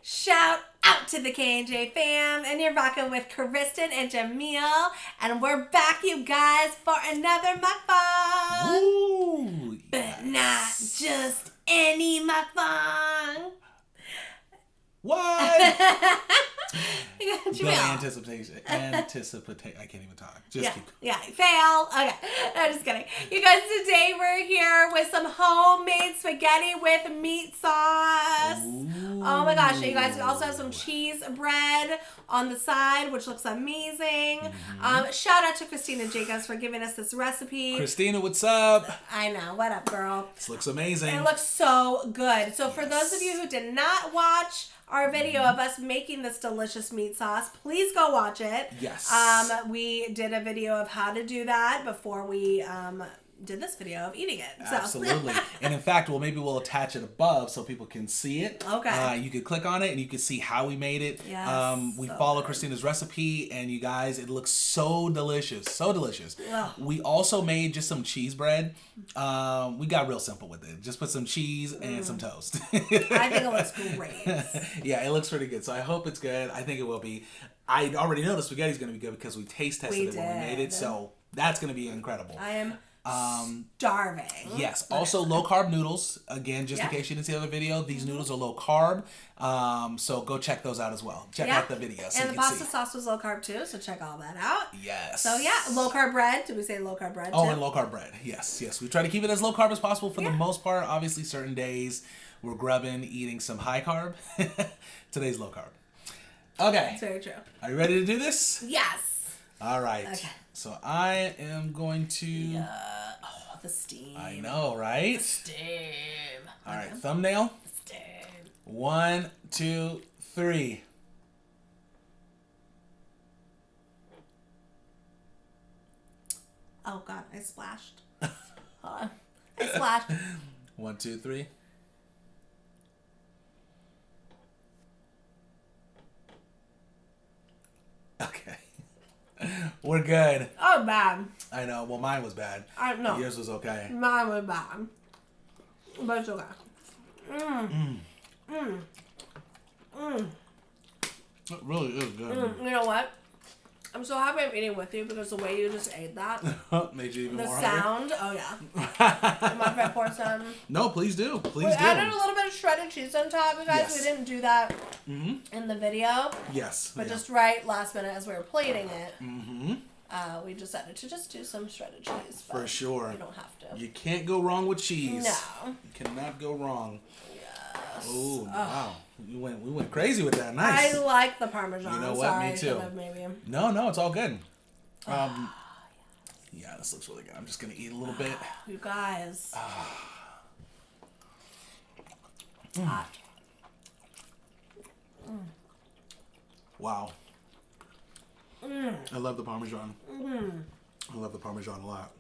Shout out to the K&J fam, and you're rocking with Kristin and Jamil, and we're back, you guys, for another mukbang. Ooh, but not just any mukbang. What? Jamil. Anticipation. I can't even talk. Just keep going. Yeah, fail. Okay, no, just kidding. You guys, today we're here with some homemade spaghetti with meat sauce. Ooh. Oh my gosh, you guys, we also have some cheese bread on the side, which looks amazing. Mm-hmm. Shout out to Kristin Jacobs for giving us this recipe. Kristina, what's up? I know. What up, girl? This looks amazing. It looks so good. So for those of you who did not watch our video of us making this delicious meat sauce, please go watch it. Yes. We did a video of how to do that before we did this video of eating it. So. Absolutely. And in fact, maybe we'll attach it above so people can see it. Okay. You could click on it and you can see how we made it. Yes, we so follow good. Kristina's recipe, and you guys, it looks so delicious. So delicious. Ugh. We also made just some cheese bread. We got real simple with it. Just put some cheese and some toast. I think it looks great. Yeah, it looks pretty good. So I hope it's good. I think it will be. I already know the spaghetti's going to be good because we taste tested it when we made it. So that's going to be incredible. I am starving. Yes. Also, low carb noodles. Again, just in case you didn't see the other video, these noodles are low carb. So go check those out as well. Check out the video. So and the pasta sauce was low carb too, so check all that out. Yes. So yeah, low carb bread. Did we say low carb bread? Oh, too? and low carb bread. Yes, yes. We try to keep it as low carb as possible for the most part. Obviously, certain days we're grubbing, eating some high carb. Today's low carb. Okay. That's very true. Are you ready to do this? Yes. All right. Okay. So I am going to. Oh, the steam. I know, right? The steam. All right. Thumbnail. Steam. 1, 2, 3. Oh God, I splashed. I splashed. 1, 2, 3. Okay. We're good. Oh, bad. I know. Well, mine was bad. I know. Yours was okay. Mine was bad. But it's okay. It really is good. You know what? I'm so happy I'm eating with you because the way you just ate that. Made you even The more sound. Oh, yeah. Am I for pour some? No, please do. Please We do. added a little bit of shredded cheese on top, you guys. Yes. We didn't do that in the video. Yes. But yeah. just right last minute as we were plating it, Mm-hmm. we decided to just do some shredded cheese. For sure. You don't have to. You can't go wrong with cheese. No. You cannot go wrong. Yes. Oh, wow. We went crazy with that. Nice. I like the Parmesan. You know what? Sorry, Me I too. should have maybe. No, it's all good. Yeah, this looks really good. I'm just going to eat a little bit. You guys. Hot. Wow. I love the Parmesan. I love the Parmesan a lot.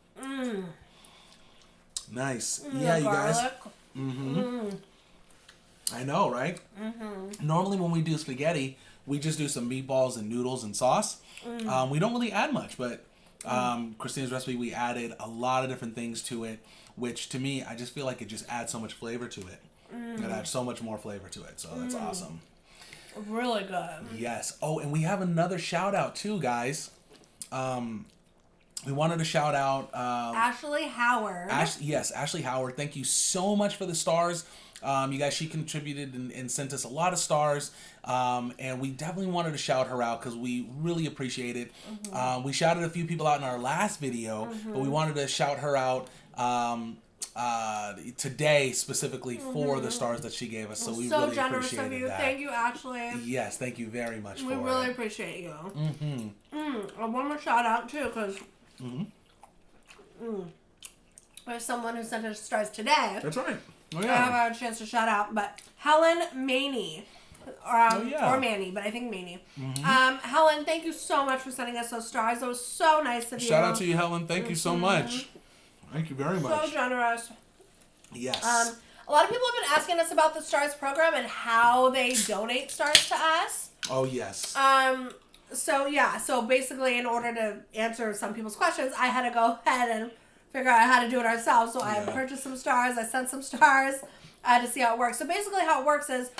Nice. Yeah, you guys. I know, right? Normally when we do spaghetti, we just do some meatballs and noodles and sauce. We don't really add much, but Kristina's recipe, we added a lot of different things to it, which to me, I just feel like it just adds so much flavor to it. It adds so much more flavor to it, so that's awesome. Really good. Yes. Oh, and we have another shout out too, guys. We wanted to shout out Ashley Howard. Ashley Howard. Thank you so much for the stars. You guys, she contributed and sent us a lot of stars, and we definitely wanted to shout her out because we really appreciate it. We shouted a few people out in our last video, but we wanted to shout her out today specifically for the stars that she gave us. So we really generous appreciated of you. that. Thank you, Ashley. Yes, thank you very much. We really appreciate you. I want to shout out too because there's someone who sent us stars today. That's right. Oh, I yeah. haven't had a chance to shout out, but Helen Maney. Or Manny, but I think Manny. Helen, thank you so much for sending us those stars. That was so nice of you. Shout out to you, Helen. Thank you so much. Thank you very much. So generous. Yes. A lot of people have been asking us about the Stars program and how they donate stars to us. Oh, yes. So basically in order to answer some people's questions, I had to go ahead and figure out how to do it ourselves. So I purchased some stars, I sent some stars to see how it works. So basically how it works is,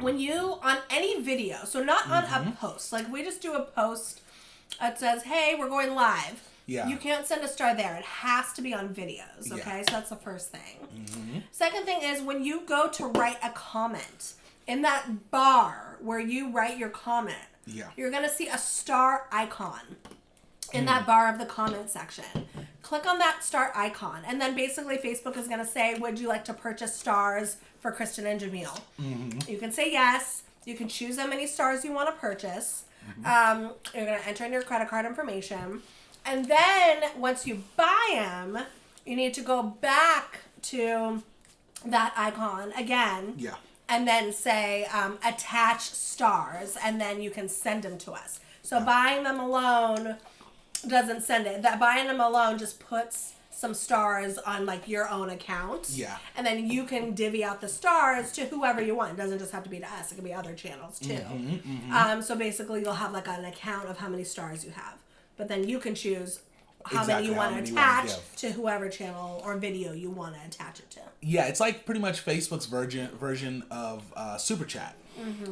when you, on any video, so not on a post, like we just do a post that says, hey, we're going live. Yeah. You can't send a star there. It has to be on videos, okay? Yeah. So that's the first thing. Second thing is when you go to write a comment, in that bar where you write your comment, you're going to see a star icon in that bar of the comment section. Click on that star icon, and then basically Facebook is going to say, would you like to purchase stars for Kristin and Jamil? You can say yes. You can choose how many stars you want to purchase. You're going to enter in your credit card information. And then once you buy them, you need to go back to that icon again. Yeah. And then say attach stars, and then you can send them to us. So buying them alone doesn't send it. That buying them alone just puts some stars on like your own account. Yeah. And then you can divvy out the stars to whoever you want. It doesn't just have to be to us. It can be other channels too. So basically you'll have like an account of how many stars you have. But then you can choose how many you want to attach to whoever channel or video you want to attach it to. Yeah, it's like pretty much Facebook's version of Super Chat.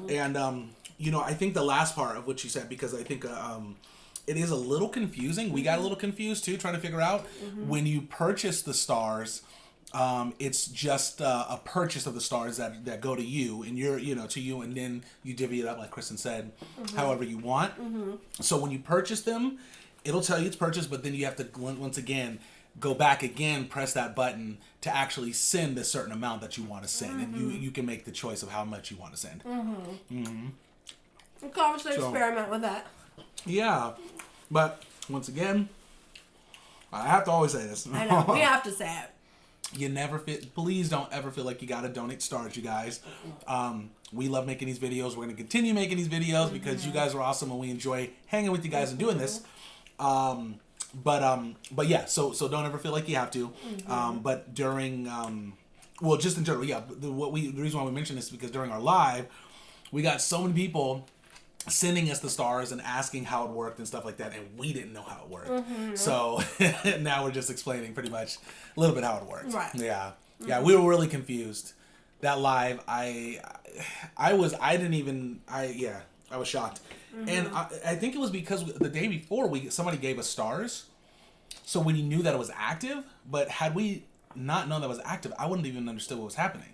And, you know, I think the last part of what you said, because I think it is a little confusing. We got a little confused, too, trying to figure out. When you purchase the stars, it's just a purchase of the stars that go to you, and to you, and then you divvy it up, like Kristin said, however you want. So when you purchase them, it'll tell you it's purchased, but then you have to, once again, go back again, press that button to actually send a certain amount that you want to send. And you can make the choice of how much you want to send. You can obviously experiment with that. Yeah. But, once again, I have to always say this. I know. We have to say it. Please don't ever feel like you got to donate stars, you guys. We love making these videos. We're going to continue making these videos because you guys are awesome and we enjoy hanging with you guys and doing this. But yeah, so don't ever feel like you have to. But during, just in general, yeah. The reason why we mention this is because during our live, we got so many people sending us the stars and asking how it worked and stuff like that, and we didn't know how it worked. So now we're just explaining pretty much a little bit how it worked. Right. Yeah. Yeah, we were really confused. That live, I was shocked. And I think it was because the day before somebody gave us stars, so we knew that it was active. But had we not known that it was active, I wouldn't even understood what was happening.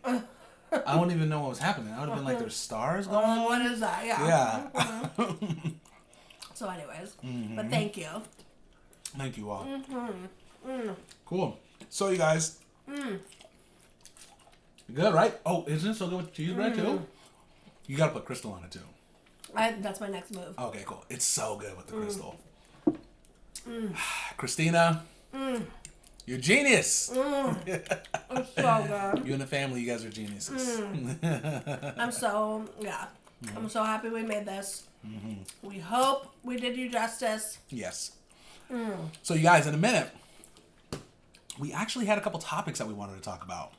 I wouldn't even know what was happening. I would have been like, "There's stars going on." What is that? Yeah. Yeah. So, anyways, but thank you. Thank you all. Cool. So, you guys, good, right? Oh, isn't it so good with cheese bread too? You gotta put crystal on it too. That's my next move. Okay, cool. It's so good with the crystal. Kristina, you're genius. It's so good. You and the family, you guys are geniuses. I'm so happy we made this. We hope we did you justice. Yes. So, you guys, in a minute, we actually had a couple topics that we wanted to talk about.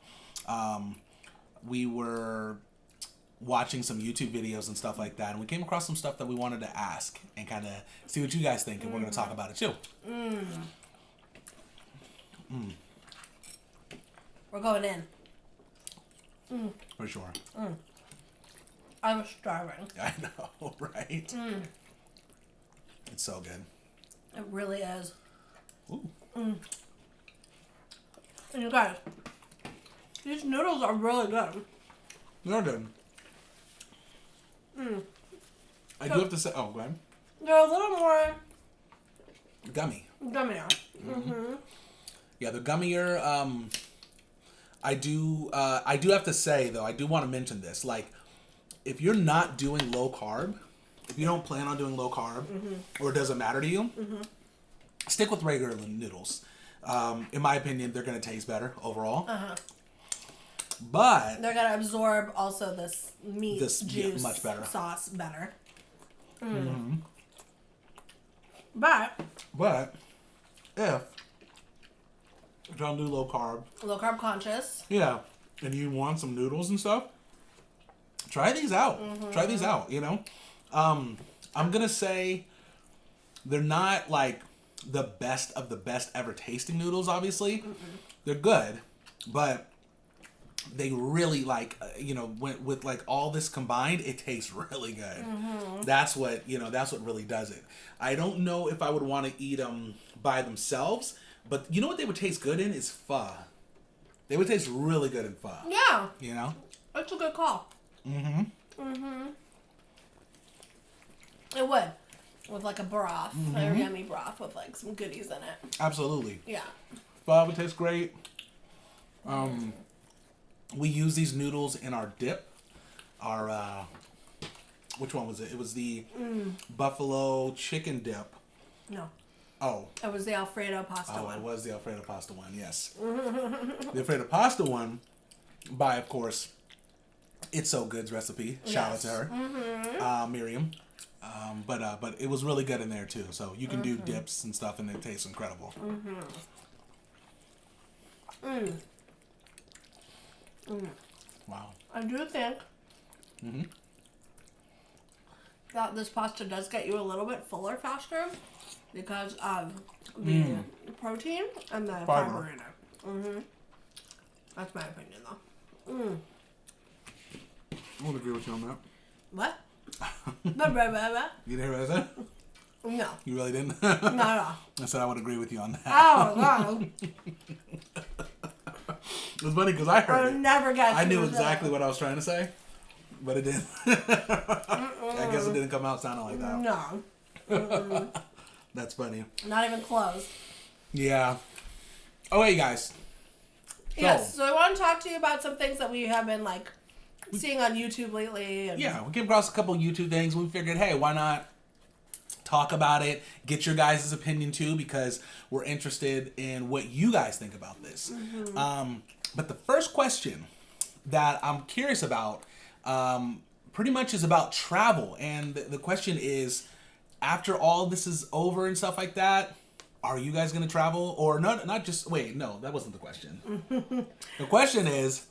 We were watching some YouTube videos and stuff like that, and we came across some stuff that we wanted to ask and kind of see what you guys think, and we're going to talk about it too. We're going in. For sure. I'm starving. I know, right? It's so good. It really is. Ooh. And you guys, these noodles are really good. They're good. I do have to say, go ahead. They're a little more Gummy. gummier. Yeah, they're gummier. I do have to say, though, I do want to mention this. Like, if you're not doing low carb, if you don't plan on doing low carb, or it doesn't matter to you, stick with regular noodles. In my opinion, they're going to taste better overall. But they're going to absorb also this meat juice much better. Sauce better. But if you're trying to do low carb conscious, yeah, and you want some noodles and stuff, try these out. Try these out, you know. I'm gonna say they're not like the best of the best ever tasting noodles, obviously. They're good, but they really like, with like all this combined, it tastes really good. That's what really does it. I don't know if I would want to eat them by themselves, but you know what they would taste good in is pho. They would taste really good in pho. Yeah. You know? That's a good call. It would. With like a broth, a yummy broth with like some goodies in it. Absolutely. Yeah. Pho would taste great. We use these noodles in our dip. Our, which one was it? It was the buffalo chicken dip. No. Oh. It was the Alfredo pasta one. Oh, it was the Alfredo pasta one, yes. The Alfredo pasta one, by, of course, It's So Good's recipe. Shout out to her. Miriam. But it was really good in there, too. So you can do dips and stuff, and it tastes incredible. Wow. I do think that this pasta does get you a little bit fuller faster because of the protein and the fiber in it. That's my opinion, though. I would agree with you on that. What? You didn't hear what I said? No. You really didn't? No. I said I would agree with you on that. Oh, God. It was funny because I heard it. Never got I knew exactly what I was trying to say, but it didn't. I guess it didn't come out sounding like that. No. That's funny. Not even close. Yeah. Oh, hey, guys. Yes, so I want to talk to you about some things that we have been, like, seeing on YouTube lately. And yeah, we came across a couple YouTube things. We figured, hey, why not talk about it, get your guys' opinion too, because we're interested in what you guys think about this. But the first question that I'm curious about pretty much is about travel. And the question is, after all this is over and stuff like that, are you guys going to travel? Or not just, wait, no, that wasn't the question. The question is,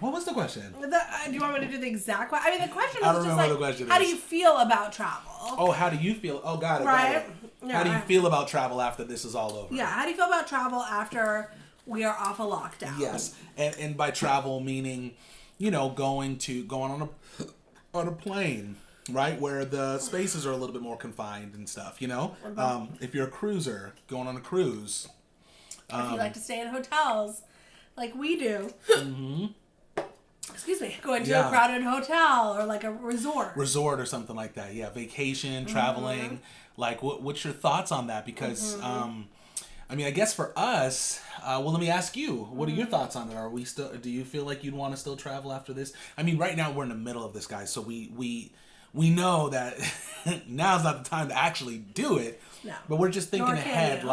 what was the question? Do you want me to do the exact question? I mean, the question I is don't just remember like, the question how is. do you feel about travel? Oh, how do you feel? Oh, got it. Right? Got it. Yeah. How do you feel about travel after this is all over? Yeah, how do you feel about travel after we are off a lockdown? Yes, and by travel meaning, going on a plane, right, where the spaces are a little bit more confined and stuff. If you're a cruiser, going on a cruise. If you like to stay in hotels, like we do. Excuse me, going to a crowded hotel or like a resort or something like that. Yeah, vacation, traveling. Like, what's your thoughts on that? Because I mean, I guess for us, well, let me ask you, what are your thoughts on it? Do you feel like you'd want to still travel after this? I mean, right now we're in the middle of this, guys, so we know that now's not the time to actually do it. No. But we're just thinking ahead, we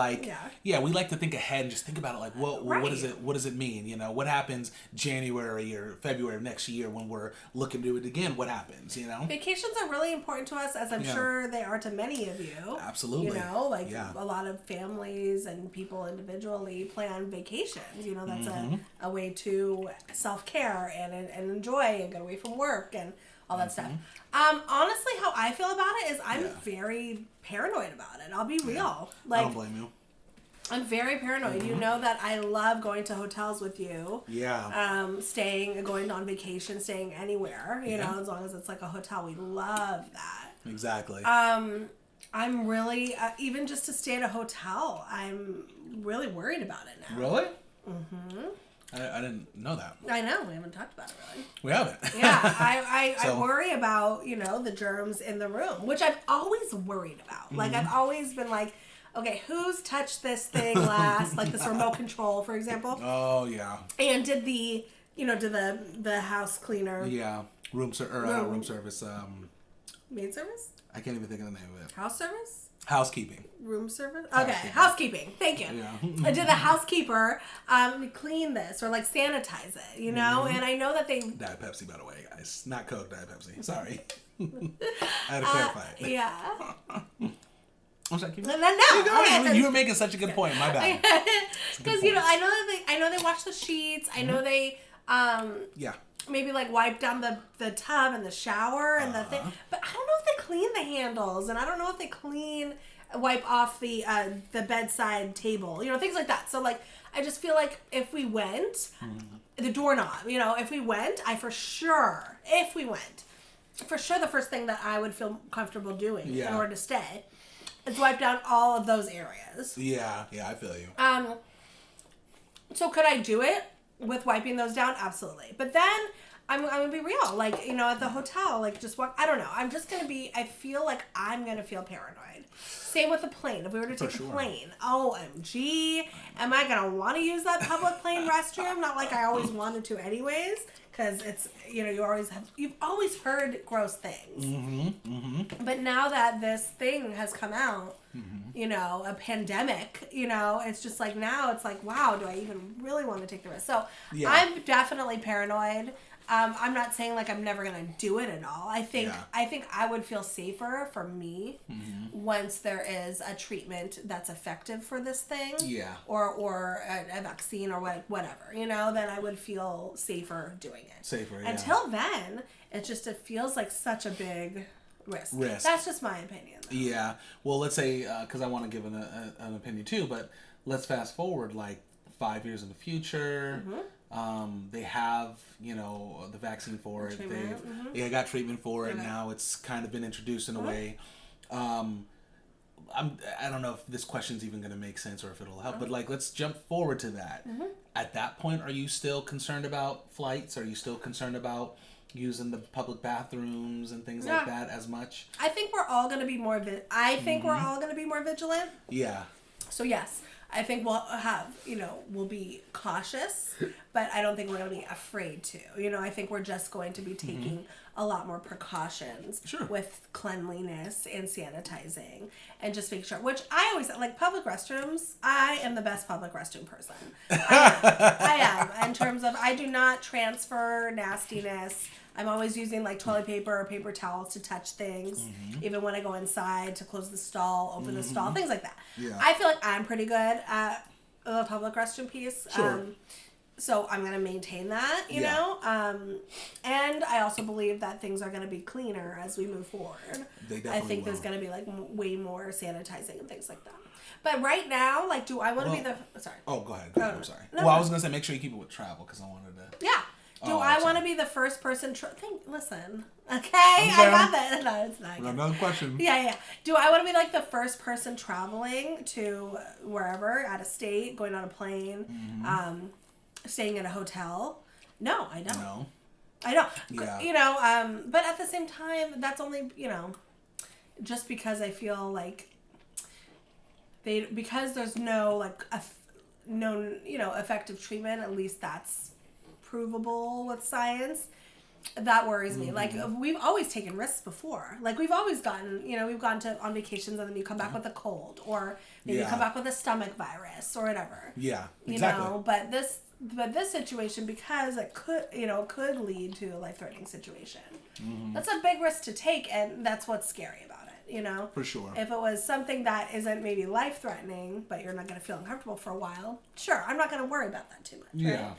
like to think ahead and just think about it like, what does it mean? What happens January or February of next year when we're looking to do it again? What happens, Vacations are really important to us, as I'm sure they are to many of you. Absolutely. A lot of families and people individually plan vacations. That's a way to self-care and enjoy and get away from work and all that stuff. Honestly, how I feel about it is I'm very paranoid about it. I'll be real. I don't blame you. I'm very paranoid. You know that I love going to hotels with you. Yeah. Going on vacation, staying anywhere, as long as it's like a hotel. We love that. Exactly. I'm really, even just to stay at a hotel, I'm really worried about it now. Really? Mm-hmm. I didn't know that. I know. We haven't talked about it really. We haven't. Yeah. I worry about, the germs in the room, which I've always worried about. Like, I've always been like, okay, who's touched this thing last? Like this remote control, for example. Oh, yeah. And did the house cleaner. Yeah. Room service. Maid service? I can't even think of the name of it. House service? Housekeeping. Room service? Okay, housekeeping. Thank you. Yeah. Did the housekeeper clean this or like sanitize it, and I know that they... Diet Pepsi, by the way, guys. Not Coke, Diet Pepsi. Sorry. I had to clarify it. Yeah. I'm sorry, keep no. Okay. You were making such a good point. My bad. Because, I know they wash the sheets. I know they... maybe like wipe down the tub and the shower and the thing. But I don't know if they clean the handles, and I don't know if they clean wipe off the bedside table, you know, things like that. So like, I just feel like if we went, the doorknob, you know, if we went, the first thing that I would feel comfortable doing in order to stay is wipe down all of those areas. Yeah, I feel you. So could I do it with wiping those down? Absolutely. But then I'm going to be real. Like, you know, at the hotel, like, just walk. I don't know. I'm just going to be, I feel like I'm going to feel paranoid. Same with the plane. If we were to take the plane, OMG, am I going to want to use that public plane restroom? Not like I always wanted to anyways. Because it's, you know, you've always heard gross things. But now that this thing has come out, you know, a pandemic, you know, it's just like now it's like, wow, do I even really want to take the risk? So I'm definitely paranoid. I'm not saying like I'm never gonna do it at all. I think I would feel safer for me once there is a treatment that's effective for this thing, or a vaccine or whatever, you know. Then I would feel safer doing it. Until then, it feels like such a big risk. That's just my opinion, though. Yeah. Well, let's say because I want to give an opinion too, but let's fast forward like 5 years in the future. They have, you know, the vaccine for it. They got treatment for it. Now it's kind of been introduced in a way. I don't know if this question's even going to make sense or if it'll help, but like, let's jump forward to that. At that point, are you still concerned about flights? Are you still concerned about using the public bathrooms and things like that as much? I think we're all going to be more vigilant. Yeah. So yes, I think we'll have, you know, we'll be cautious, but I don't think we're going to be afraid to. You know, I think we're just going to be taking a lot more precautions with cleanliness and sanitizing and just making sure, which I always, like public restrooms, I am the best public restroom person. I am. In terms of, I do not transfer nastiness. I'm always using like toilet paper or paper towels to touch things, even when I go inside to close the stall, open the stall, things like that. I feel like I'm pretty good at the public restroom piece. So I'm going to maintain that, you know? And I also believe that things are going to be cleaner as we move forward. I think there's going to be like way more sanitizing and things like that. But right now, like, do I want to be the... Sorry. Oh, go ahead. I'm sorry. No, I was going to say make sure you keep it with travel because I wanted to... Yeah. Do I want to be the first person... Listen. Okay? I got that. No, it's not. Another question. Yeah. Do I want to be like the first person traveling to wherever, out of state, going on a plane, staying in a hotel? No, I don't. No. I don't. Yeah. You know, but at the same time, that's only, you know, just because I feel like because there's no, like, you know, effective treatment, at least that's provable with science, that worries me. Like, we've always taken risks before. Like, we've always gotten, you know, we've gone on vacations and then you come back with a cold, or maybe you come back with a stomach virus or whatever. Yeah, exactly. You know, but this situation, because it could lead to a life-threatening situation. That's a big risk to take, and that's what's scary about it, you know? For sure. If it was something that isn't maybe life-threatening, but you're not going to feel uncomfortable for a while, sure, I'm not going to worry about that too much, right? Yeah.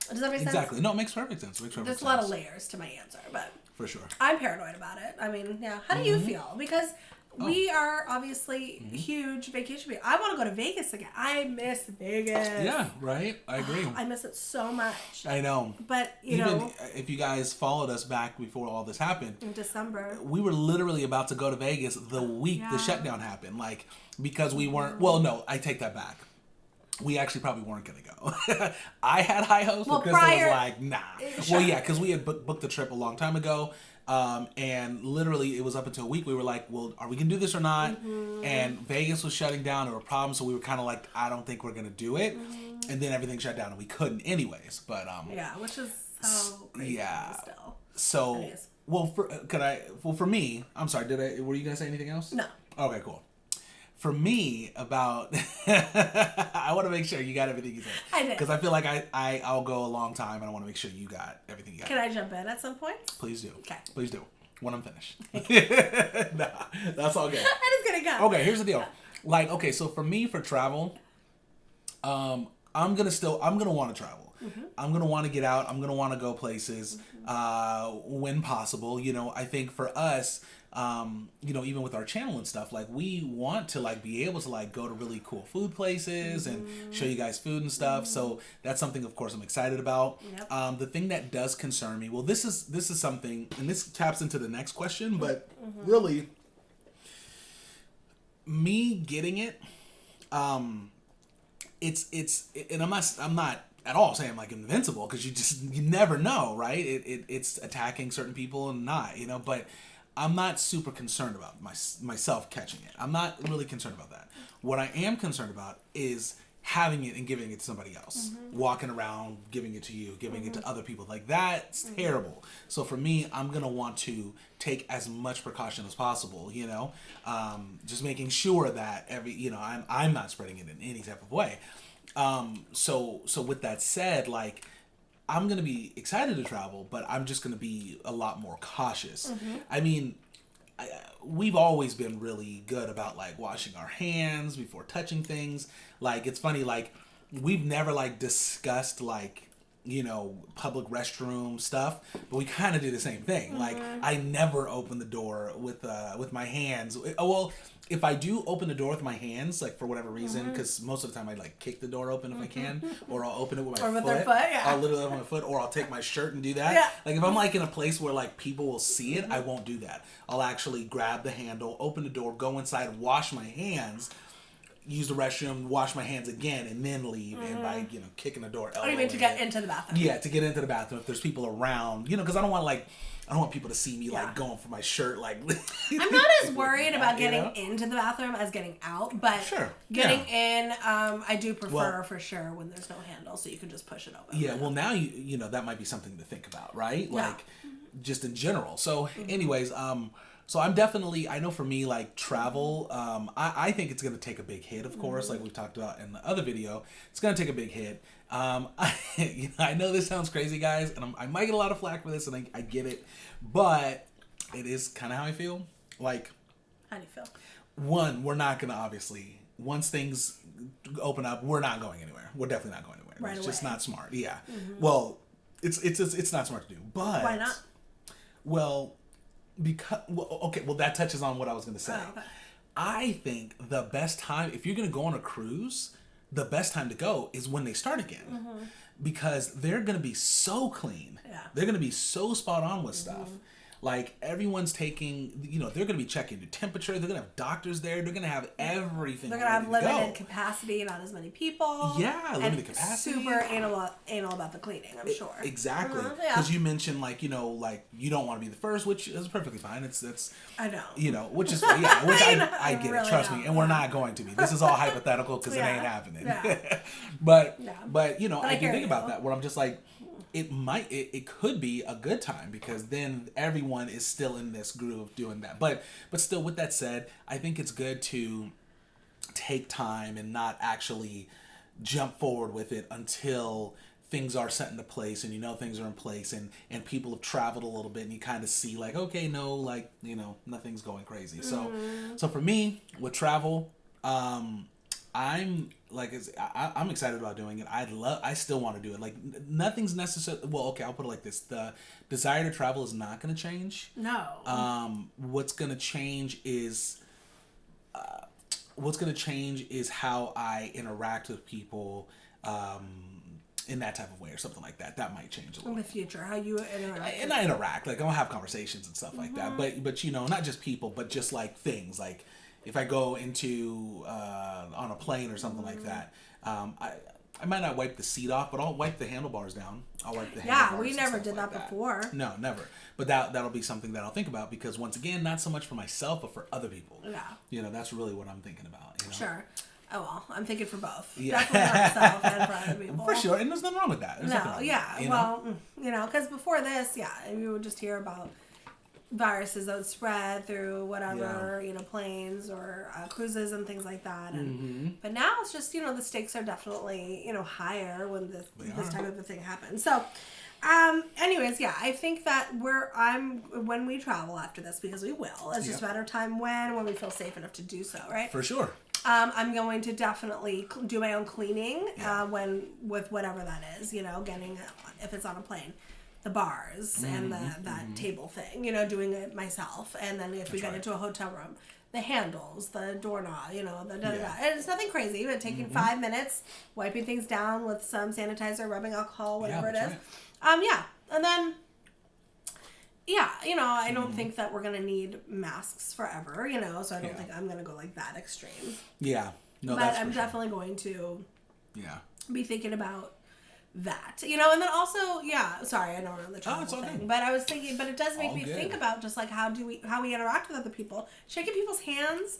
Does that make sense? Exactly. No, it makes perfect sense. There's a lot of layers to my answer, but... For sure. I'm paranoid about it. I mean, yeah. How do you feel? Because we are obviously huge vacation people. I want to go to Vegas again. I miss Vegas. Yeah, right? I agree. I miss it so much. I know. But, you know... if you guys followed us back before all this happened... In December. We were literally about to go to Vegas the week the shutdown happened. Like, because we weren't... Well, no, I take that back. We actually probably weren't going to go. I had high hopes, but Kristin was like, nah. Sure. Well, yeah, because we had booked the trip a long time ago. And literally, it was up until a week. We were like, well, are we going to do this or not? And Vegas was shutting down. There were problems. So we were kind of like, I don't think we're going to do it. And then everything shut down and we couldn't anyways. But yeah, which is so crazy. Yeah. Still. So, anyways. For me, I'm sorry, were you going to say anything else? No. Okay, cool. For me, I want to make sure you got everything you said. I did. Because I feel like I'll go a long time, and I want to make sure you got everything you got. Can I jump in at some point? Please do. Okay. Please do. When I'm finished. Nah, that's all good. I'm just going to go. Okay, here's the deal. Like, okay, so for me, for travel, I I'm gonna want to travel. I'm gonna want to get out. I'm gonna want to go places when possible. You know, I think for us, you know, even with our channel and stuff, like we want to like be able to like go to really cool food places and show you guys food and stuff. So that's something, of course, I'm excited about. The thing that does concern me, well, this is something, and this taps into the next question, but really, me getting it, it's, and I'm not at all saying I'm like invincible, because you never know, right? It's attacking certain people and not, you know, but I'm not super concerned about myself catching it. I'm not really concerned about that. What I am concerned about is having it and giving it to somebody else. Walking around, giving it to you, giving it to other people. Like, that's terrible. So for me, I'm going to want to take as much precaution as possible, you know? Just making sure that you know, I'm not spreading it in any type of way. So with that said, like, I'm going to be excited to travel, but I'm just going to be a lot more cautious. I mean, we've always been really good about like washing our hands before touching things. Like, it's funny, like we've never like discussed like, you know, public restroom stuff, but we kind of do the same thing. Like, I never open the door with my hands. Well, if I do open the door with my hands, like for whatever reason, because most of the time I like kick the door open if I can, or I'll open it with my foot. Their foot, yeah. I'll literally open my foot, or I'll take my shirt and do that. Yeah. Like, if I'm like in a place where like people will see it, I won't do that. I'll actually grab the handle, open the door, go inside, wash my hands, use the restroom, wash my hands again, and then leave. And by, you know, kicking the door, elbowing. Oh, you mean to get into the bathroom? Yeah, to get into the bathroom if there's people around. You know, because I don't want people to see me like going for my shirt. Like, I'm not as worried about getting into the bathroom as getting out, but getting in, I do prefer for sure when there's no handle, so you can just push it open. Yeah, well, now you know that might be something to think about, right? Like, just in general. So, anyways, so I'm definitely, I know for me, like travel, I think it's gonna take a big hit, of course, like we talked about in the other video. It's gonna take a big hit. I know this sounds crazy, guys, and I might get a lot of flack for this, and I get it, but it is kind of how I feel. Like, how do you feel? One, we're not gonna, obviously, once things open up, we're not going anywhere. We're definitely not going anywhere. It's just not smart. Yeah. Well, it's not smart to do. But why not? Well, because that touches on what I was gonna say. Oh, okay. I think the best time, if you're gonna go on a cruise, the best time to go is when they start again, because they're gonna be so clean. Yeah. They're gonna be so spot on with stuff. Like, everyone's taking, you know, they're going to be checking your temperature. They're going to have doctors there. They're going to have everything. They're going to have limited capacity, not as many people. Yeah, limited capacity. Super anal about the cleaning, I'm sure. Exactly. Because you mentioned, like, you know, like, you don't want to be the first, which is perfectly fine. It's I know. You know, which is, yeah, which I get really it. Trust me. And we're not going to be. This is all hypothetical because it ain't happening. Yeah. But, you know, I do think about that, where I'm just like, it could be a good time, because then everyone is still in this groove doing that. But still, with that said, I think it's good to take time and not actually jump forward with it until things are set into place, and you know things are in place, and people have traveled a little bit, and you kind of see like, okay, no, like, you know, nothing's going crazy. So for me with travel, I'm excited about doing it. I still want to do it. Like, nothing's necessary. Well, okay, I'll put it like this: the desire to travel is not going to change. No. What's going to change is how I interact with people, in that type of way, or something like that. That might change a little. In the future, how you interact. And I interact, like, I'll have conversations and stuff like that. But you know, not just people, but just like things like, if I go into on a plane or something like that, I might not wipe the seat off, but I'll wipe the handlebars down. I'll wipe the handlebars. Yeah, we never did that before. No, never. But that'll be something that I'll think about, because once again, not so much for myself, but for other people. Yeah. You know, that's really what I'm thinking about. You know? Sure. Oh, well, I'm thinking for both. Yeah. Definitely for myself and for other people. For sure, and there's nothing wrong with that. You know, because before this, you would just hear about viruses that would spread through whatever, you know, planes or cruises and things like that. And but now it's just, you know, the stakes are definitely, you know, higher when this type of a thing happens. So, anyways, I think that when we travel after this, because we will, it's just a matter of time when we feel safe enough to do so, right? For sure. I'm going to definitely do my own cleaning with whatever that is, getting, if it's on a plane, the bars and that table thing, doing it myself. And then if we get into a hotel room, the handles, the doorknob, the da-da-da. And it's nothing crazy, but taking 5 minutes, wiping things down with some sanitizer, rubbing alcohol, whatever it is. Right. And then... Yeah, I don't think that we're going to need masks forever, so I don't think I'm going to go like that extreme. Yeah. No, but I'm definitely going to be thinking about that. And then also, sorry, I know we're on the travel thing, but I was thinking, but it does make me think about just like how we interact with other people. Shaking people's hands,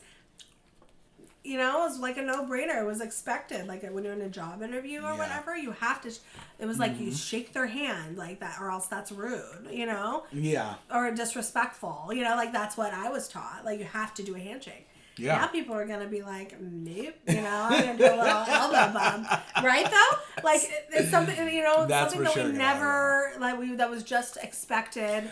is like a no-brainer. It was expected. Like when you're in a job interview or whatever, you have to, it was like you shake their hand like that or else that's rude, Yeah. Or disrespectful, like that's what I was taught. Like you have to do a handshake. Yeah. Now people are going to be like, nope, I'm going to do a little elbow bump. Right though? Like it's something, that's something that we never, that was just expected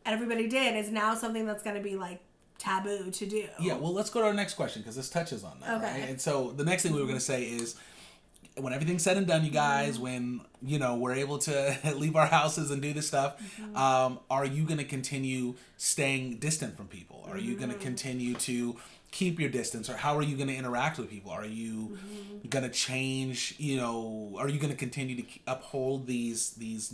and everybody did is now something that's going to be like, taboo to do. Yeah, well, let's go to our next question because this touches on that, right? And so the next thing we were going to say is when everything's said and done, you guys, when, we're able to leave our houses and do this stuff, are you going to continue staying distant from people? Are you going to continue to keep your distance? Or how are you going to interact with people? Are you going to change, are you going to continue to uphold these things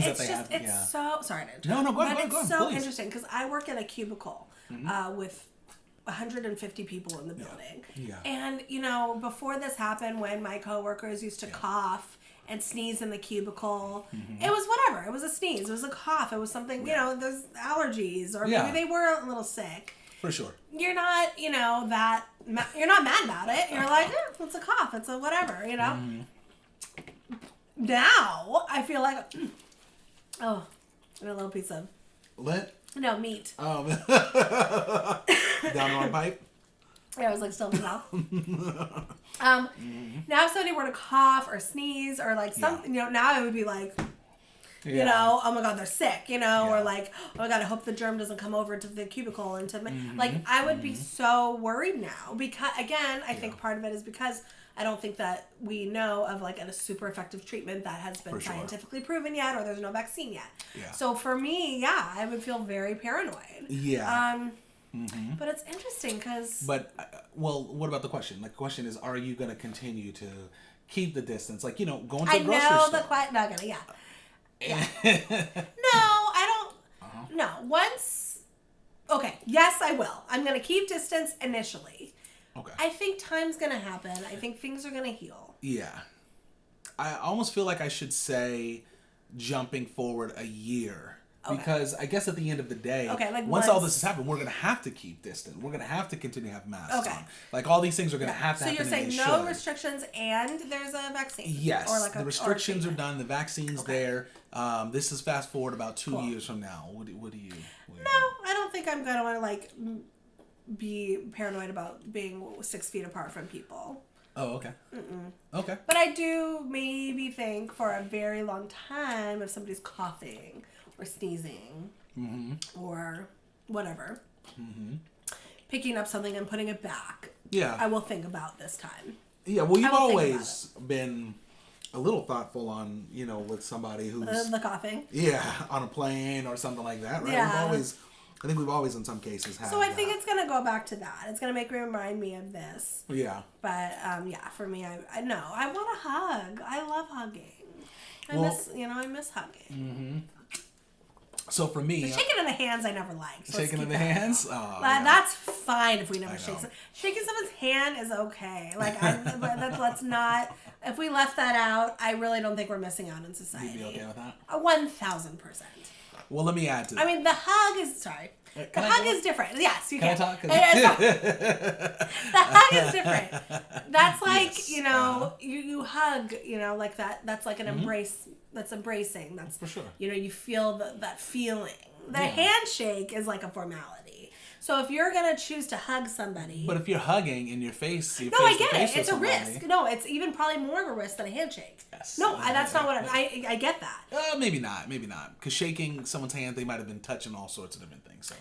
that they have. It's so sorry to interrupt. No, go ahead. But it's so please. Interesting because I work in a cubicle with 150 people in the building. Yeah. And before this happened, when my coworkers used to cough and sneeze in the cubicle, it was whatever. It was a sneeze. It was a cough. It was something. There's allergies or maybe they were a little sick. For sure. You're not you're not mad about it. You're like, it's a cough. It's a whatever. Now I feel like. Oh, and a little piece of... What? No, meat. Oh. Down on pipe? Yeah, I was like still in my mouth. Now if somebody were to cough or sneeze or like something, now it would be like, oh my God, they're sick, or like, oh my God, I hope the germ doesn't come over to the cubicle and to like, I would be so worried now because again, I think part of it is because I don't think that we know of like a super effective treatment that has been scientifically proven yet, or there's no vaccine yet. Yeah. So for me, I would feel very paranoid. Yeah. But it's interesting because. But what about the question? Like, the question is, are you going to continue to keep the distance? Like, going to a grocery store. I know the question. Not gonna. Yeah. No, I don't. No. Once. Okay. Yes, I will. I'm going to keep distance initially. Okay. I think time's going to happen. I think things are going to heal. Yeah. I almost feel like I should say jumping forward a year. Okay. Because I guess at the end of the day, once all this has happened, we're going to have to keep distant. We're going to have to continue to have masks on. Like, all these things are going to have to happen. So you're saying no restrictions and there's a vaccine? Yes. Or the restrictions are done. The vaccine's there. This is fast forward about 2 years from now. What do you I don't think I'm going to want to, be paranoid about being 6 feet apart from people. Oh, okay. Okay. But I do maybe think for a very long time if somebody's coughing or sneezing or whatever, picking up something and putting it back. Yeah. I will think about this time. Yeah, well, you've always been a little thoughtful on, with somebody who's... the coughing. Yeah, on a plane or something like that, right? Yeah. I think we've always, in some cases, had. So I think it's gonna go back to that. It's gonna remind me of this. Yeah. But for me, I know I want a hug. I love hugging. I miss hugging. So for me, the shaking in the hands I never liked. So shaking in the hands. That's fine if we never shake. Shaking someone's hand is okay. Like let's not. If we left that out, I really don't think we're missing out in society. You'd be okay with that? 1,000%. Well, let me add to that. I mean, the hug is... Sorry. The hug is different. Yes, you can. Can I talk? The hug is different. That's like, you hug, like that. That's like an embrace. That's embracing. That's... For sure. You feel that feeling. The handshake is like a formality. So if you're going to choose to hug somebody... But if you're hugging in your face... No, I get it. It's a risk. No, it's even probably more of a risk than a handshake. Yes. No, that's not what I get that. Maybe not. Because shaking someone's hand, they might have been touching all sorts of different things. So,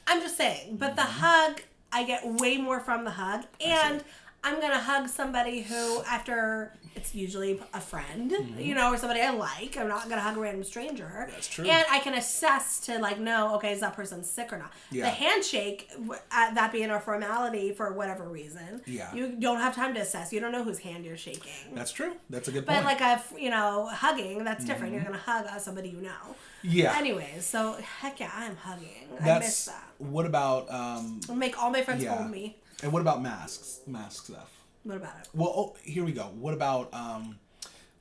I'm just saying. But the hug, I get way more from the hug. And I'm going to hug somebody who, after, it's usually a friend, you know, or somebody I like. I'm not going to hug a random stranger. That's true. And I can assess to, like, know, okay, is that person sick or not? Yeah. The handshake, that being a formality for whatever reason, you don't have time to assess. You don't know whose hand you're shaking. That's true. That's a good point. But, like, you know, hugging, that's different. You're going to hug somebody you know. Yeah. Anyways, so, heck yeah, I'm hugging. I miss that. What about... I'll make all my friends hold me. And what about masks? Mask stuff. What about it? Well, here we go. What about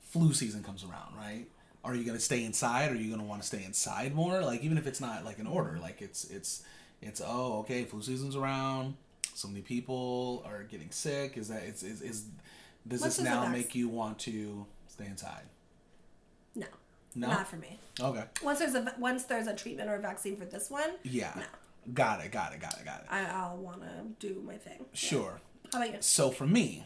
flu season comes around, right? Are you going to stay inside? Or are you going to want to stay inside more? Like, even if it's not like an order, like it's oh, okay, flu season's around. So many people are getting sick. Does this now make you want to stay inside? No. Not for me. Okay. Once there's a treatment or a vaccine for this one. Yeah. No. Got it. I'll want to do my thing. Sure. Yeah. How about you? So for me,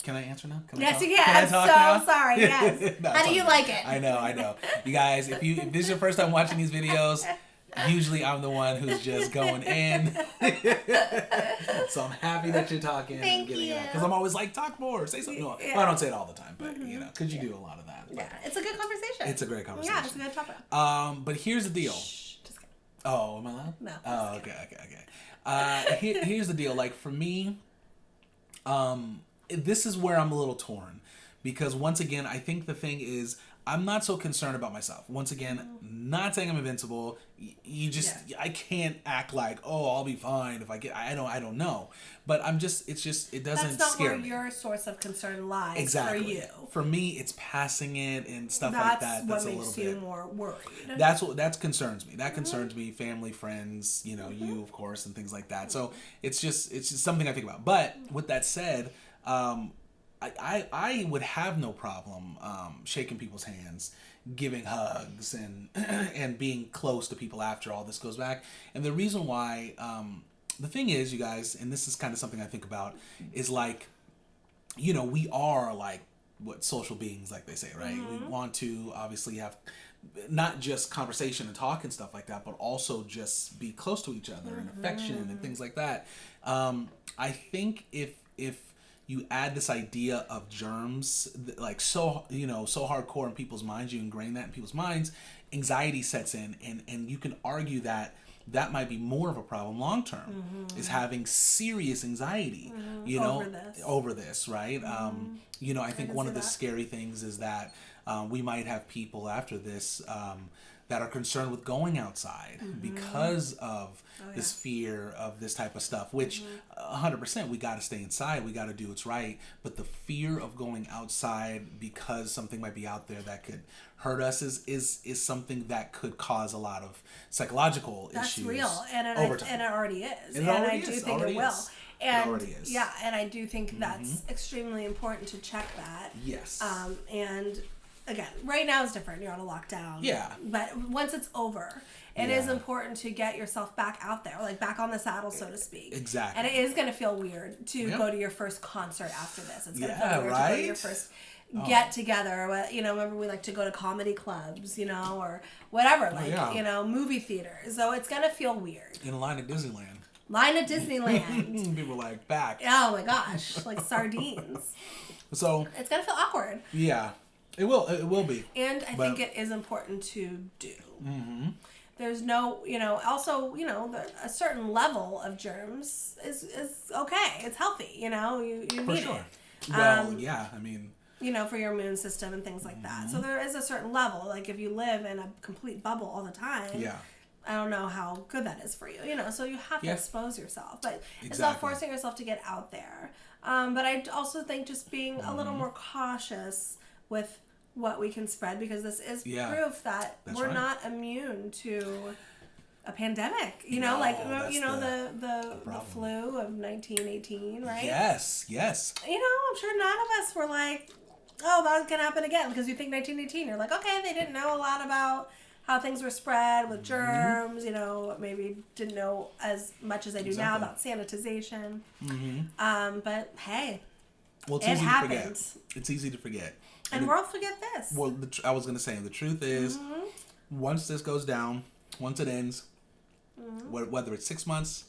can I answer now? Yes, you can. I'm so sorry. Yes. No, how do you like it? I know. You guys, if this is your first time watching these videos, usually I'm the one who's just going in. So I'm happy that you're talking and getting it out. Because I'm always like, talk more, say something. Well, I don't say it all the time, but you know, because you do a lot of that. Yeah, it's a good conversation. It's a great conversation. Yeah, it's a good topic. But here's the deal. Shh, just kidding. Oh, am I loud? No. Oh, okay. Here's the deal. Like for me, this is where I'm a little torn, because once again, I think the thing is, I'm not so concerned about myself. Once again, not saying I'm invincible. I can't act like, oh, I'll be fine if I get. I don't know, but it doesn't scare me. That's not where your source of concern lies. Exactly. For you. For me, it's passing it and stuff like that. That's what makes you more worried. That concerns me. That concerns me. Family, friends, you know, you of course, and things like that. So it's just something I think about. But with that said, I would have no problem shaking people's hands, giving hugs, and being close to people after all this goes back. And the reason why, the thing is, you guys, and this is kind of something I think about, is like, you know, we are like social beings, like they say, right? We want to obviously have not just conversation and talk and stuff like that, but also just be close to each other and affection and things like that. I think if you add this idea of germs, like so hardcore in people's minds, you ingrain that in people's minds, anxiety sets in, and you can argue that might be more of a problem long term, is having serious anxiety, you know, over this, right? You know, I think one of the scary things is that we might have people after this that are concerned with going outside because of this fear of this type of stuff, which 100% we got to stay inside, we got to do what's right, but the fear of going outside because something might be out there that could hurt us is something that could cause a lot of psychological issues. That's real, and it already is, and I do think it will. And yeah, and I do think that's extremely important to check that. Yes. And again, right now it's different. You're on a lockdown. Yeah. But once it's over, it is important to get yourself back out there, like back on the saddle, so to speak. Exactly. And it is going to feel weird to go to your first concert after this. It's going to feel weird to go to your first get together. You know, remember we like to go to comedy clubs, you know, or whatever, like, you know, movie theaters. So it's going to feel weird. In a line at Disneyland. People like back. Oh my gosh, like sardines. So it's going to feel awkward. Yeah. It will be. And I think it is important to do. There's no, you know, also, you know, a certain level of germs is okay. It's healthy, you know, you need it. Well, yeah, I mean, you know, for your immune system and things like that. So there is a certain level. Like if you live in a complete bubble all the time, I don't know how good that is for you, you know, so you have to expose yourself. But it's not forcing yourself to get out there. But I also think just being a little more cautious with what we can spread, because this is proof that we're not immune to a pandemic. You know, like, you know, the flu of 1918, right? Yes. You know, I'm sure none of us were like, oh, that can happen again, because you think 1918, you're like, okay, they didn't know a lot about how things were spread with germs, you know, maybe didn't know as much as they do now about sanitization. But hey, well, it happened. It's easy to forget. And we'll forget this. Well, I was going to say, the truth is, once this goes down, once it ends, whether it's 6 months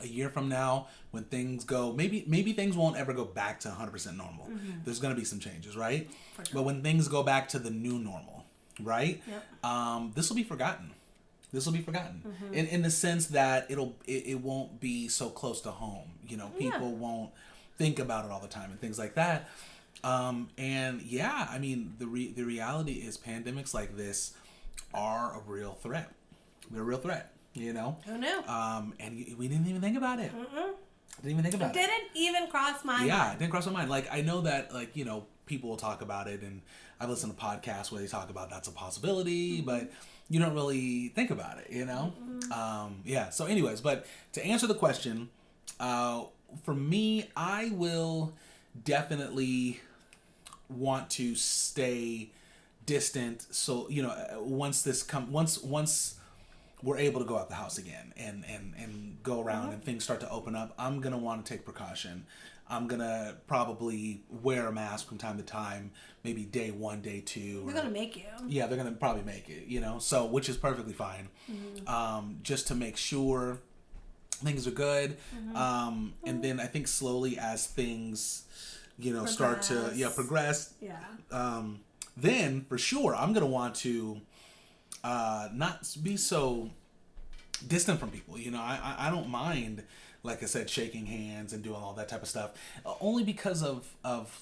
a year from now, when things go, maybe things won't ever go back to 100% normal. There's going to be some changes, right? For sure. But when things go back to the new normal, right? Yep. This will be forgotten. This will be forgotten in the sense that it won't be so close to home. You know, people won't think about it all the time and things like that. And yeah, I mean, the reality is pandemics like this are a real threat. They're a real threat. You know? Who knew? And we didn't even think about it. Didn't even think about it. It didn't even cross my mind. Yeah, it didn't cross my mind. Like, I know that, like, you know, people will talk about it, and I've listened to podcasts where they talk about that's a possibility, but you don't really think about it, you know? Yeah, so anyways, but to answer the question, for me, I will definitely want to stay distant. So, you know, once we're able to go out the house again and go around and things start to open up, I'm going to want to take precaution. I'm going to probably wear a mask from time to time, maybe day 1, day 2. They're going to make you. Yeah, they're going to probably make it, you know, so which is perfectly fine. Just to make sure things are good. And then I think slowly as things, you know, start to progress. Yeah. Then for sure, I'm going to want to not be so distant from people. You know, I don't mind, like I said, shaking hands and doing all that type of stuff, only because of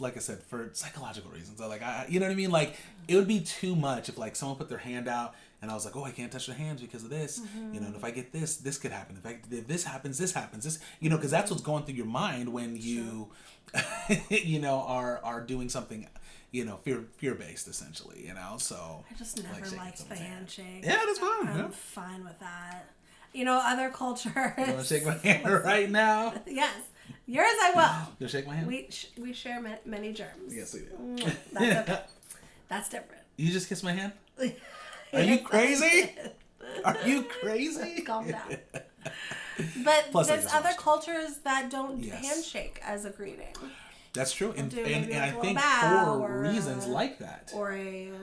like I said, for psychological reasons. Like, you know what I mean? Like, it would be too much if like someone put their hand out and I was like, oh, I can't touch their hands because of this. You know, and if I get this could happen. If this happens, this happens. This, you know, because that's what's going through your mind when you, you know, are doing something, you know, fear-based, essentially, you know, so. I just never liked the handshake. Yeah, that's fine. I'm fine with that. You know, other cultures. You want to shake my hand right now? Yes. Yours I will. You'll shake my hand? We share many germs. Yes, we do. That's okay. That's different. You just kiss my hand? Are you crazy? Are you crazy? Calm down. But plus, there's other cultures that don't handshake as a greeting. That's true, and I think for reasons like that. Or you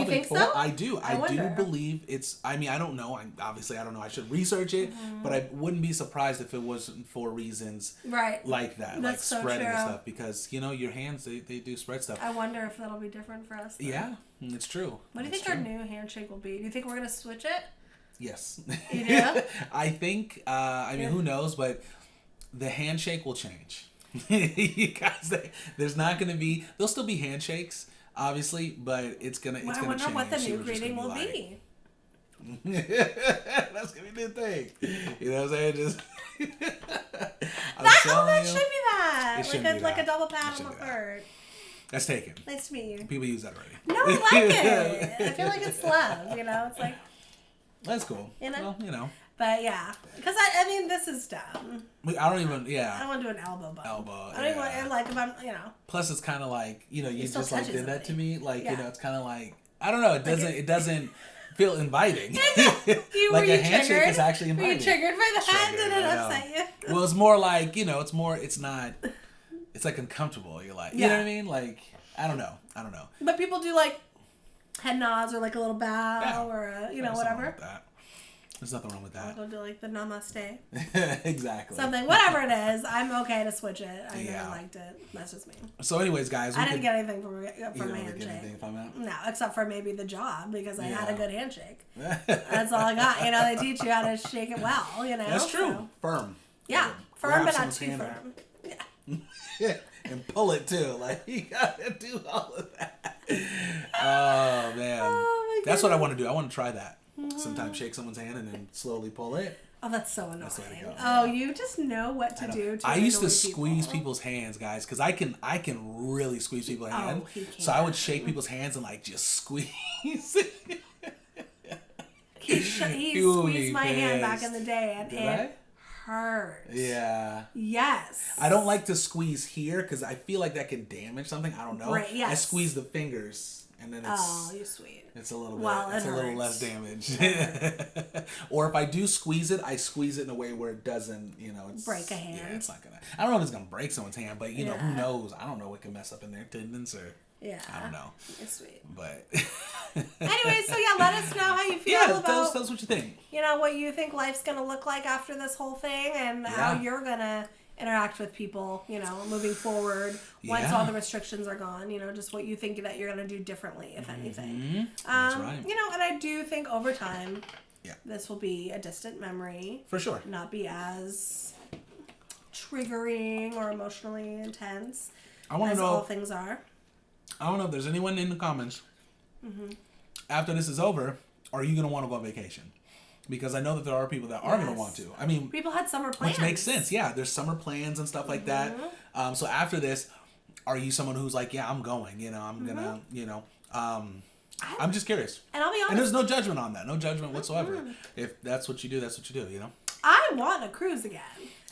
think so? I do. I do believe it's. I mean, I don't know. Obviously, I don't know. I should research it, but I wouldn't be surprised if it wasn't for reasons like that, like spreading and stuff. Because you know, your hands they do spread stuff. I wonder if that'll be different for us. Though. Yeah, it's true. What do you think our new handshake will be? Do you think we're gonna switch it? Yes. You do? I think. I mean, who knows? But the handshake will change. You guys, there's not going to be. There'll still be handshakes, obviously, but it's gonna. It's gonna change. I wonder what the new greeting will be. That's gonna be the thing. You know what I'm saying? Just. That should be that. Like a double pat on the third. That's taken. Nice to meet you. People use that already. No, I like it. I feel like it's love. You know, it's like. That's cool. You know. Well, you know. But yeah, because I mean, this is dumb. I don't even, I don't want to do an elbow bump. I don't even want, like, if I'm, you know. Plus, it's kind of like, you know, you just like did that to me. Like, you know, it's kind of like, I don't know, it doesn't feel inviting. Like a handshake is actually inviting. Were you triggered by that? Did it upset you? Well, it's more like, you know, it's like uncomfortable. You're like, you know what I mean? Like, I don't know. But people do like head nods or like a little bow or a, you know, whatever. There's nothing wrong with that. I'll go do like the namaste. Exactly. Something, whatever it is, I'm okay to switch it. I never liked it. That's just me. So, anyways, guys, I didn't get anything from my handshake. Get anything from that? No, except for maybe the job because I had a good handshake. That's all I got. You know, they teach you how to shake it well. You know, that's true. So. Firm. Yeah, firm but not too firm. Yeah. And pull it too. Like you gotta do all of that. Oh man, that's what I want to do. I want to try that. Sometimes shake someone's hand and then slowly pull it. Oh, that's so annoying. Oh, you just know what to do. I used to squeeze people's hands, guys, because I can really squeeze people's hands. So I would shake people's hands and like just squeeze. He squeezed my hand back in the day, and it hurts. Yeah. Yes. I don't like to squeeze here because I feel like that can damage something. I don't know. Right, yes. I squeeze the fingers. And then it's, oh, you're sweet. It's a little bit. It's a little less damage. Or if I do squeeze it, I squeeze it in a way where it doesn't, you know, break a hand. Yeah, it's not gonna. I don't know if it's gonna break someone's hand, but you know, who knows? I don't know what can mess up in their tendons or. Yeah. I don't know. It's sweet. But anyway, so yeah, let us know how you feel about. Tell us what you think. You know, what you think life's gonna look like after this whole thing, and how you're gonna interact with people, you know, moving forward once all the restrictions are gone. You know, just what you think that you're gonna do differently, if anything. That's right. You know, and I do think over time, this will be a distant memory. For sure. Not be as triggering or emotionally intense as all things are. I don't know if there's anyone in the comments. After this is over, are you going to want to go on vacation? Because I know that there are people that are going to want to. I mean, people had summer plans. Which makes sense. Yeah, there's summer plans and stuff like that. So after this, are you someone who's like, yeah, I'm going, you know, I'm going to, you know, I'm just curious. And I'll be honest. And there's no judgment on that. No judgment whatsoever. If that's what you do, that's what you do, you know? I want to cruise again.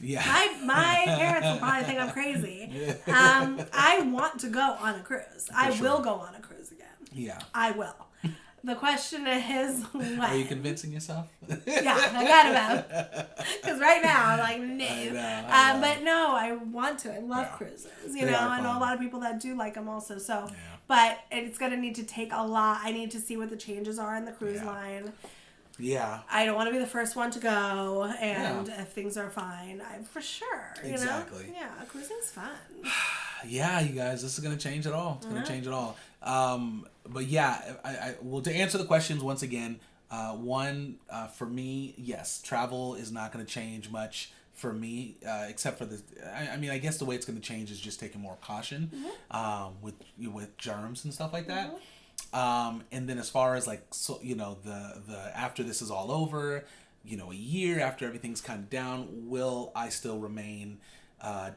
Yeah. My parents will probably think I'm crazy. I want to go on a cruise. I will go on a cruise again. Yeah. I will. The question is, when? Are you convincing yourself? Yeah, I got to. Because right now, I'm like, no. I know. But no, I want to. I love cruises. You know, I know a lot of people that do like them also. So, but it's going to need to take a lot. I need to see what the changes are in the cruise line. Yeah. I don't want to be the first one to go, and if things are fine, for sure. Exactly. You know? Yeah, cruising's fun. Yeah, you guys, this is going to change it all. It's going to change it all. But yeah, well, to answer the questions once again, for me, yes, travel is not going to change much for me, except for the. I mean, I guess the way it's going to change is just taking more caution with germs and stuff like that. And then as far as like, so, you know, the after this is all over, you know, a year after everything's kind of down, will I still remain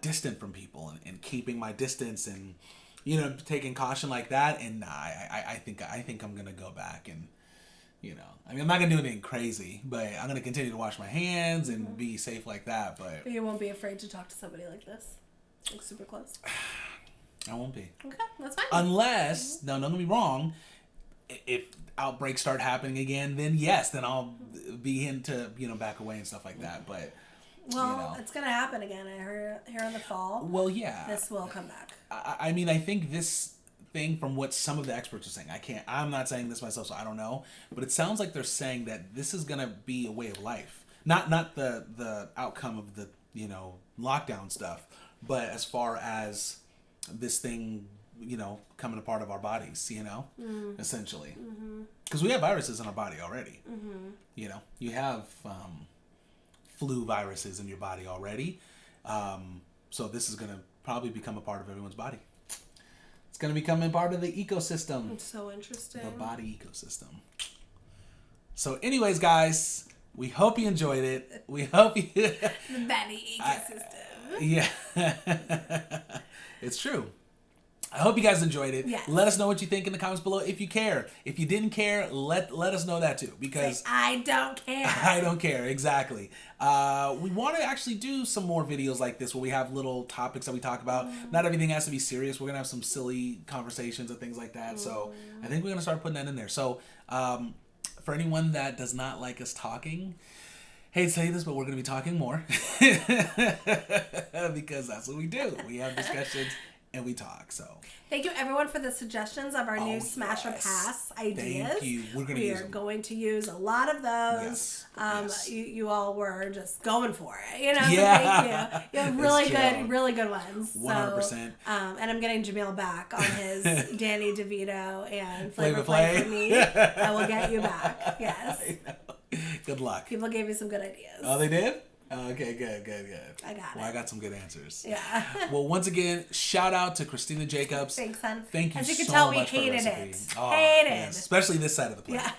distant from people and keeping my distance and, you know, taking caution like that? And I think I'm gonna go back and, you know, I mean, I'm not gonna do anything crazy, but I'm gonna continue to wash my hands and be safe like that. But you won't be afraid to talk to somebody like this, like super close. I won't be. Okay, that's fine. Unless, now don't get me wrong, if outbreaks start happening again, then yes, then I'll be into, you know, back away and stuff like that. But well, you know, it's gonna happen again. I heard here in the fall. Well, yeah, this will come back. I mean, I think this thing, from what some of the experts are saying, I'm not saying this myself, so I don't know, but it sounds like they're saying that this is gonna be a way of life, not the outcome of the, you know, lockdown stuff, but as far as this thing, you know, coming a part of our bodies, you know, essentially, because we have viruses in our body already. You know, you have flu viruses in your body already, so this is gonna probably become a part of everyone's body. It's gonna become a part of the ecosystem. It's so interesting. The body ecosystem. So, anyways, guys, we hope you enjoyed it. We hope you the body ecosystem. Yeah. It's true. I hope you guys enjoyed it. Yes. Let us know what you think in the comments below if you care. If you didn't care, let us know that too, because I don't care. I don't care, exactly. We want to actually do some more videos like this where we have little topics that we talk about. Not everything has to be serious. We're going to have some silly conversations and things like that. So I think we're going to start putting that in there. So for anyone that does not like us talking, hate to tell you this, but we're going to be talking more because that's what we do. We have discussions and we talk. So thank you everyone for the suggestions of our new Smash or Pass ideas. Thank you. We're going to use a lot of those. Yes. You all were just going for it. You know, yeah. So thank you. You have really good ones. 100%. So, and I'm getting Jamil back on his Danny DeVito and Flavor Flav for me. I will get you back. Yes. Good luck. People gave me some good ideas. Oh, they did? Okay, good. I got it. Well, I got some good answers. Yeah. Well, once again, shout out to Kristin Jacobs. Thanks, son. Thank you so much. As you can tell, we hated it. Oh, hated. Yes. Especially this side of the plate. Yeah.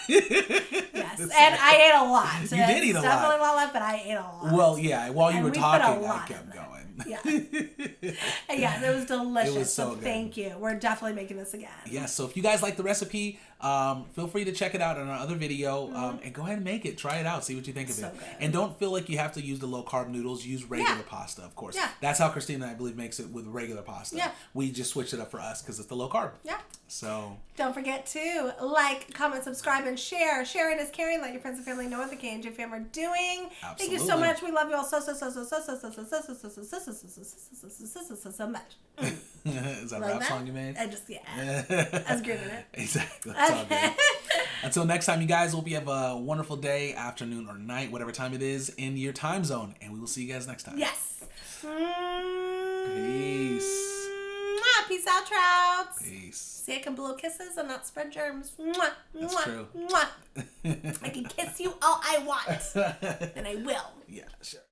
Yes. And I ate a lot. So you did eat a lot. Definitely a lot left, but I ate a lot. Well, yeah. While you were talking, I kept going. Yeah. And yes, it was delicious. It was so good. Thank you. We're definitely making this again. Yeah, so if you guys like the recipe, feel free to check it out on our other video and go ahead and make it. Try it out. See what you think of it. Good. And don't feel like you have to use the low-carb noodles. Use regular pasta, of course. Yeah. That's how Kristina, I believe, makes it with regular pasta. Yeah. We just switched it up for us because it's the low-carb. Yeah. So don't forget to like, comment, subscribe, and share. Sharing is caring. Let your friends and family know what the KNJ fam are doing. Absolutely. Thank you so much. We love you all so much. Is that a rap song you made? I was grooving it. Exactly. That's all good. Until next time, you guys, hope you have a wonderful day, afternoon, or night, whatever time it is in your time zone. And we will see you guys next time. Yes. Peace. Peace out, Trouts. Peace. See, I can blow kisses and not spread germs. Mwah, That's mwah, true. Mwah. I can kiss you all I want. And I will. Yeah, sure.